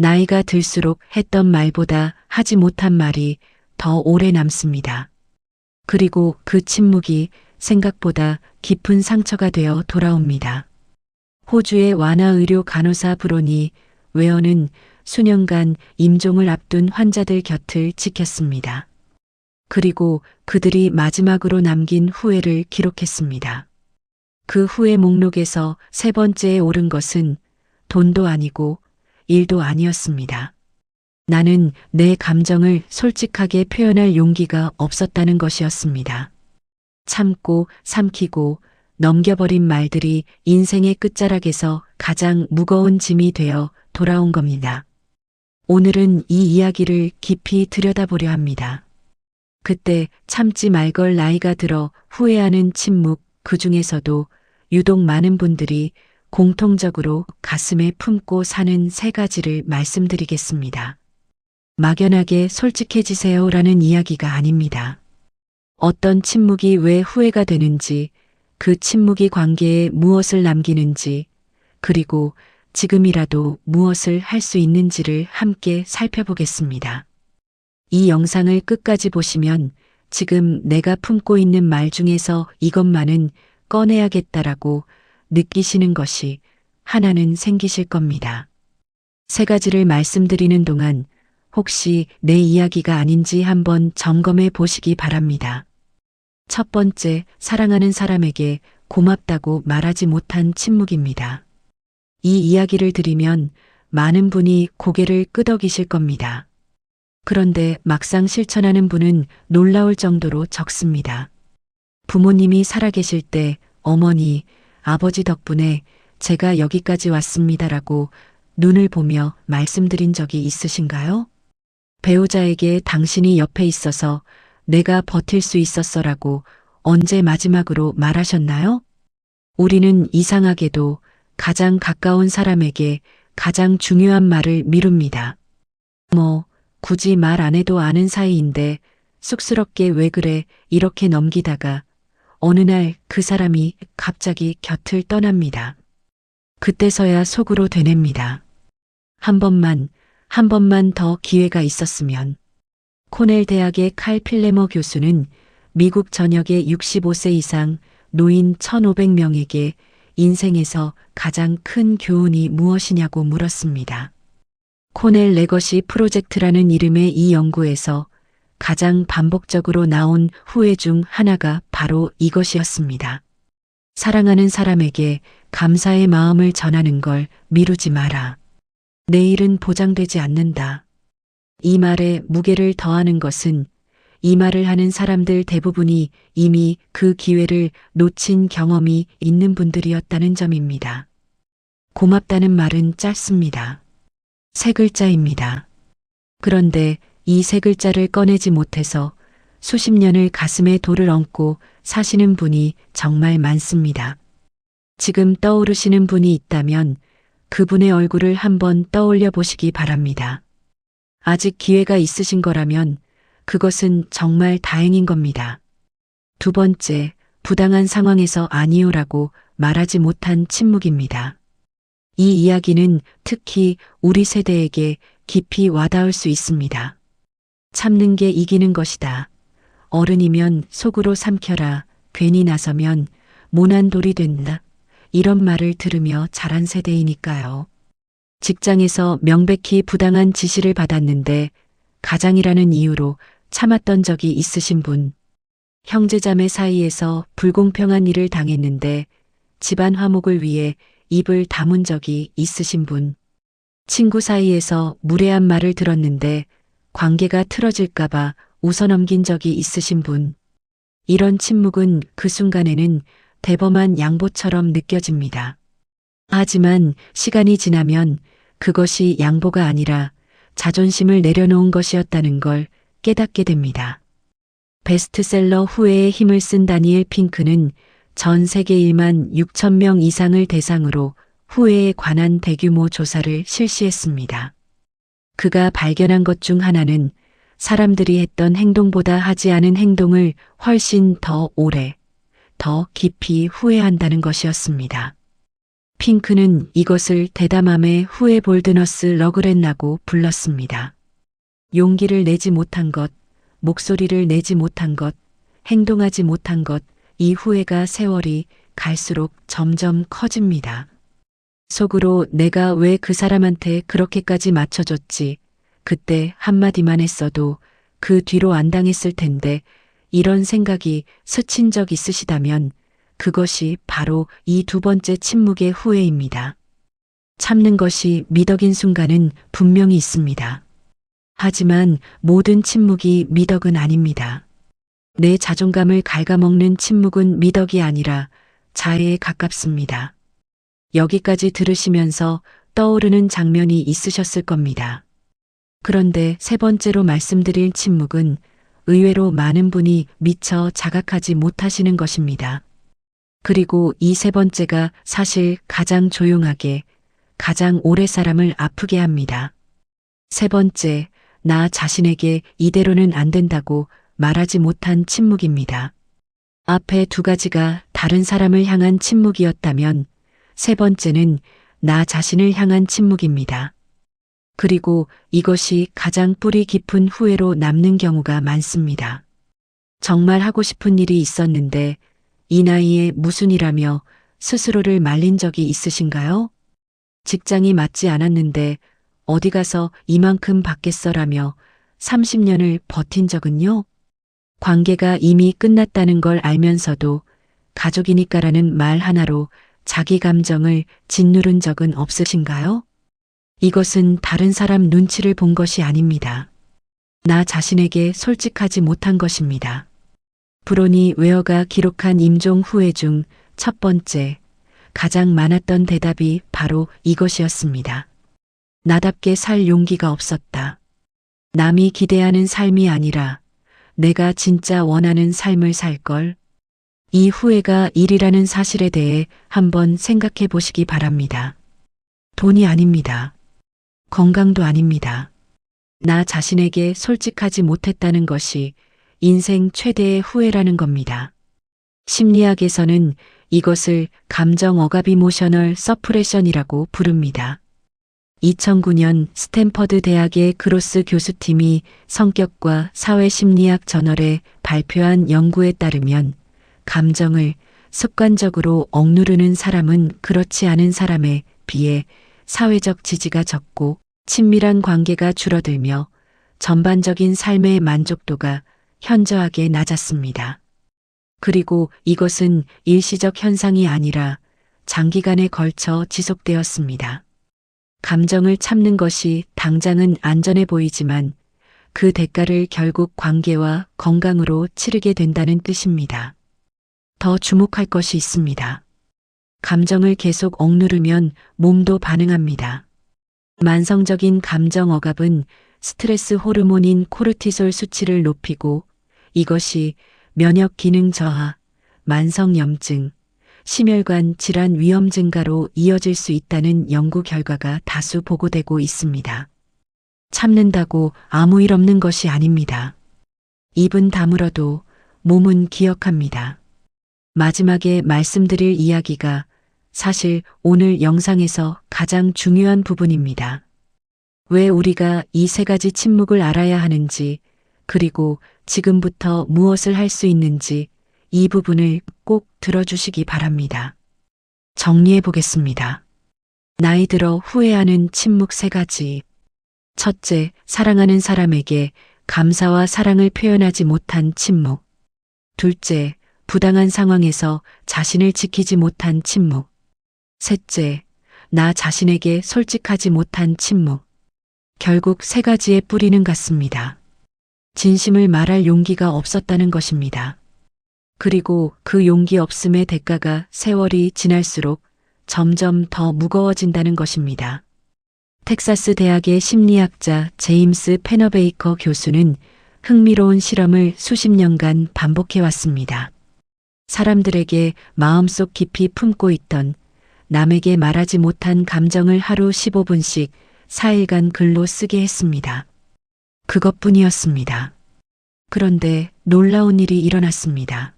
나이가 들수록 했던 말보다 하지 못한 말이 더 오래 남습니다. 그리고 그 침묵이 생각보다 깊은 상처가 되어 돌아옵니다. 호주의 완화의료 간호사 브로니 웨어는 수년간 임종을 앞둔 환자들 곁을 지켰습니다. 그리고 그들이 마지막으로 남긴 후회를 기록했습니다. 그 후회 목록에서 세 번째에 오른 것은 돈도 아니고 일도 아니었습니다. 나는 내 감정을 솔직하게 표현할 용기가 없었다는 것이었습니다. 참고 삼키고 넘겨버린 말들이 인생의 끝자락에서 가장 무거운 짐이 되어 돌아온 겁니다. 오늘은 이 이야기를 깊이 들여다보려 합니다. 그때 참지 말걸 나이가 들어 후회하는 침묵, 그 중에서도 유독 많은 분들이 공통적으로 가슴에 품고 사는 세 가지를 말씀드리겠습니다. 막연하게 솔직해지세요라는 이야기가 아닙니다. 어떤 침묵이 왜 후회가 되는지, 그 침묵이 관계에 무엇을 남기는지, 그리고 지금이라도 무엇을 할 수 있는지를 함께 살펴보겠습니다. 이 영상을 끝까지 보시면 지금 내가 품고 있는 말 중에서 이것만은 꺼내야겠다라고 느끼시는 것이 하나는 생기실 겁니다. 세 가지를 말씀드리는 동안 혹시 내 이야기가 아닌지 한번 점검해 보시기 바랍니다. 첫 번째, 사랑하는 사람에게 고맙다고 말하지 못한 침묵입니다. 이 이야기를 들으면 많은 분이 고개를 끄덕이실 겁니다. 그런데 막상 실천하는 분은 놀라울 정도로 적습니다. 부모님이 살아계실 때 어머니, 아버지 덕분에 제가 여기까지 왔습니다라고 눈을 보며 말씀드린 적이 있으신가요? 배우자에게 당신이 옆에 있어서 내가 버틸 수 있었어라고 언제 마지막으로 말하셨나요? 우리는 이상하게도 가장 가까운 사람에게 가장 중요한 말을 미룹니다. 굳이 말 안 해도 아는 사이인데 쑥스럽게 왜 그래 이렇게 넘기다가 어느 날 그 사람이 갑자기 곁을 떠납니다. 그때서야 속으로 되냅니다. 한 번만 더 기회가 있었으면. 코넬 대학의 칼 필레머 교수는 미국 전역의 65세 이상 노인 1,500명에게 인생에서 가장 큰 교훈이 무엇이냐고 물었습니다. 코넬 레거시 프로젝트라는 이름의 이 연구에서 가장 반복적으로 나온 후회 중 하나가 바로 이것이었습니다. 사랑하는 사람에게 감사의 마음을 전하는 걸 미루지 마라. 내일은 보장되지 않는다. 이 말에 무게를 더하는 것은 이 말을 하는 사람들 대부분이 이미 그 기회를 놓친 경험이 있는 분들이었다는 점입니다. 고맙다는 말은 짧습니다. 세 글자입니다. 그런데 이 세 글자를 꺼내지 못해서 수십 년을 가슴에 돌을 얹고 사시는 분이 정말 많습니다. 지금 떠오르시는 분이 있다면 그분의 얼굴을 한번 떠올려 보시기 바랍니다. 아직 기회가 있으신 거라면 그것은 정말 다행인 겁니다. 두 번째, 부당한 상황에서 아니요라고 말하지 못한 침묵입니다. 이 이야기는 특히 우리 세대에게 깊이 와닿을 수 있습니다. 참는 게 이기는 것이다. 어른이면 속으로 삼켜라. 괜히 나서면 모난 돌이 된다. 이런 말을 들으며 자란 세대이니까요. 직장에서 명백히 부당한 지시를 받았는데 가장이라는 이유로 참았던 적이 있으신 분. 형제자매 사이에서 불공평한 일을 당했는데 집안 화목을 위해 입을 다문 적이 있으신 분. 친구 사이에서 무례한 말을 들었는데 관계가 틀어질까봐 웃어넘긴 적이 있으신 분. 이런 침묵은 그 순간에는 대범한 양보처럼 느껴집니다. 하지만 시간이 지나면 그것이 양보가 아니라 자존심을 내려놓은 것이었다는 걸 깨닫게 됩니다. 베스트셀러 후회의 힘을 쓴 다니엘 핑크는 전 세계 1만 6천 명 이상을 대상으로 후회에 관한 대규모 조사를 실시했습니다. 그가 발견한 것 중 하나는 사람들이 했던 행동보다 하지 않은 행동을 훨씬 더 오래, 더 깊이 후회한다는 것이었습니다. 핑크는 이것을 대담함의 후에 볼드너스 러그렛라고 불렀습니다. 용기를 내지 못한 것, 목소리를 내지 못한 것, 행동하지 못한 것, 이 후회가 세월이 갈수록 점점 커집니다. 속으로 내가 왜 그 사람한테 그렇게까지 맞춰줬지, 그때 한마디만 했어도 그 뒤로 안 당했을 텐데, 이런 생각이 스친 적 있으시다면 그것이 바로 이 두 번째 침묵의 후회입니다. 참는 것이 미덕인 순간은 분명히 있습니다. 하지만 모든 침묵이 미덕은 아닙니다. 내 자존감을 갉아먹는 침묵은 미덕이 아니라 자해에 가깝습니다. 여기까지 들으시면서 떠오르는 장면이 있으셨을 겁니다. 그런데 세 번째로 말씀드릴 침묵은 의외로 많은 분이 미처 자각하지 못하시는 것입니다. 그리고 이 세 번째가 사실 가장 조용하게, 가장 오래 사람을 아프게 합니다. 세 번째, 나 자신에게 이대로는 안 된다고 말하지 못한 침묵입니다. 앞에 두 가지가 다른 사람을 향한 침묵이었다면 세 번째는 나 자신을 향한 침묵입니다. 그리고 이것이 가장 뿌리 깊은 후회로 남는 경우가 많습니다. 정말 하고 싶은 일이 있었는데 이 나이에 무슨 일하며 스스로를 말린 적이 있으신가요? 직장이 맞지 않았는데 어디 가서 이만큼 받겠어라며 30년을 버틴 적은요? 관계가 이미 끝났다는 걸 알면서도 가족이니까라는 말 하나로 자기 감정을 짓누른 적은 없으신가요? 이것은 다른 사람 눈치를 본 것이 아닙니다. 나 자신에게 솔직하지 못한 것입니다. 브로니 웨어가 기록한 임종 후회 중 첫 번째, 가장 많았던 대답이 바로 이것이었습니다. 나답게 살 용기가 없었다. 남이 기대하는 삶이 아니라 내가 진짜 원하는 삶을 살걸. 이 후회가 일이라는 사실에 대해 한번 생각해 보시기 바랍니다. 돈이 아닙니다. 건강도 아닙니다. 나 자신에게 솔직하지 못했다는 것이 인생 최대의 후회라는 겁니다. 심리학에서는 이것을 감정 억압 이모셔널 서프레션이라고 부릅니다. 2009년 스탠퍼드 대학의 그로스 교수팀이 성격과 사회심리학 저널에 발표한 연구에 따르면 감정을 습관적으로 억누르는 사람은 그렇지 않은 사람에 비해 사회적 지지가 적고 친밀한 관계가 줄어들며 전반적인 삶의 만족도가 현저하게 낮았습니다. 그리고 이것은 일시적 현상이 아니라 장기간에 걸쳐 지속되었습니다. 감정을 참는 것이 당장은 안전해 보이지만 그 대가를 결국 관계와 건강으로 치르게 된다는 뜻입니다. 더 주목할 것이 있습니다. 감정을 계속 억누르면 몸도 반응합니다. 만성적인 감정 억압은 스트레스 호르몬인 코르티솔 수치를 높이고 이것이 면역 기능 저하, 만성염증, 심혈관 질환 위험 증가로 이어질 수 있다는 연구 결과가 다수 보고되고 있습니다. 참는다고 아무 일 없는 것이 아닙니다. 입은 다물어도 몸은 기억합니다. 마지막에 말씀드릴 이야기가 사실 오늘 영상에서 가장 중요한 부분입니다. 왜 우리가 이 세 가지 침묵을 알아야 하는지, 그리고 지금부터 무엇을 할 수 있는지 이 부분을 꼭 들어주시기 바랍니다. 정리해 보겠습니다. 나이 들어 후회하는 침묵 세 가지. 첫째, 사랑하는 사람에게 감사와 사랑을 표현하지 못한 침묵. 둘째, 부당한 상황에서 자신을 지키지 못한 침묵. 셋째, 나 자신에게 솔직하지 못한 침묵. 결국 세 가지의 뿌리는 같습니다. 진심을 말할 용기가 없었다는 것입니다. 그리고 그 용기 없음의 대가가 세월이 지날수록 점점 더 무거워진다는 것입니다. 텍사스 대학의 심리학자 제임스 페너베이커 교수는 흥미로운 실험을 수십 년간 반복해 왔습니다. 사람들에게 마음속 깊이 품고 있던 남에게 말하지 못한 감정을 하루 15분씩 4일간 글로 쓰게 했습니다. 그것뿐이었습니다. 그런데 놀라운 일이 일어났습니다.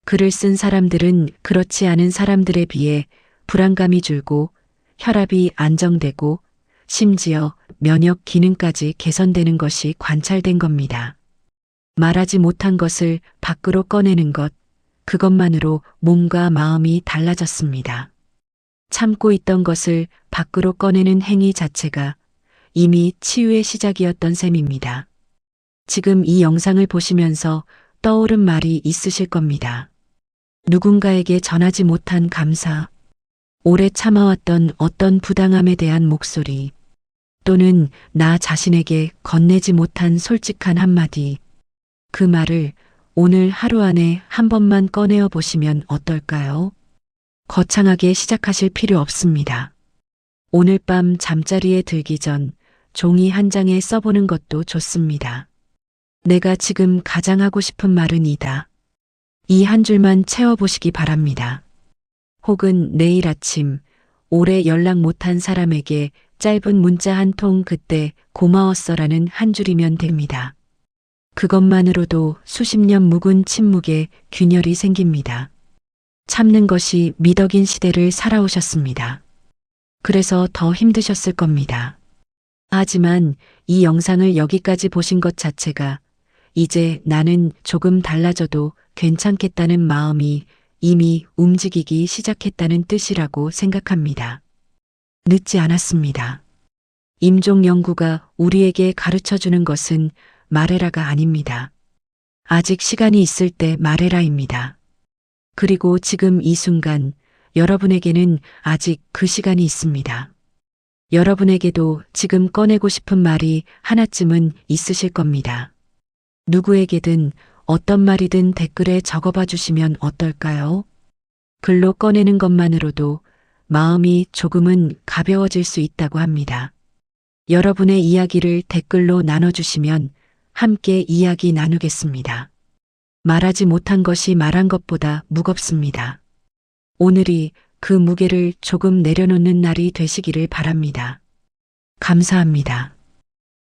글을 쓴 사람들은 그렇지 않은 사람들에 비해 불안감이 줄고 혈압이 안정되고 심지어 면역 기능까지 개선되는 것이 관찰된 겁니다. 말하지 못한 것을 밖으로 꺼내는 것, 그것만으로 몸과 마음이 달라졌습니다. 참고 있던 것을 밖으로 꺼내는 행위 자체가 이미 치유의 시작이었던 셈입니다. 지금 이 영상을 보시면서 떠오른 말이 있으실 겁니다. 누군가에게 전하지 못한 감사, 오래 참아왔던 어떤 부당함에 대한 목소리, 또는 나 자신에게 건네지 못한 솔직한 한마디, 그 말을 오늘 하루 안에 한 번만 꺼내어 보시면 어떨까요? 거창하게 시작하실 필요 없습니다. 오늘 밤 잠자리에 들기 전 종이 한 장에 써보는 것도 좋습니다. 내가 지금 가장 하고 싶은 말은 이다. 이 한 줄만 채워보시기 바랍니다. 혹은 내일 아침 오래 연락 못한 사람에게 짧은 문자 한 통 그때 고마웠어라는 한 줄이면 됩니다. 그것만으로도 수십 년 묵은 침묵에 균열이 생깁니다. 참는 것이 미덕인 시대를 살아오셨습니다. 그래서 더 힘드셨을 겁니다. 하지만 이 영상을 여기까지 보신 것 자체가 이제 나는 조금 달라져도 괜찮겠다는 마음이 이미 움직이기 시작했다는 뜻이라고 생각합니다. 늦지 않았습니다. 임종 연구가 우리에게 가르쳐 주는 것은 말해라가 아닙니다. 아직 시간이 있을 때 말해라입니다. 그리고 지금 이 순간 여러분에게는 아직 그 시간이 있습니다. 여러분에게도 지금 꺼내고 싶은 말이 하나쯤은 있으실 겁니다. 누구에게든 어떤 말이든 댓글에 적어봐 주시면 어떨까요? 글로 꺼내는 것만으로도 마음이 조금은 가벼워질 수 있다고 합니다. 여러분의 이야기를 댓글로 나눠주시면 함께 이야기 나누겠습니다. 말하지 못한 것이 말한 것보다 무겁습니다. 오늘이 그 무게를 조금 내려놓는 날이 되시기를 바랍니다. 감사합니다.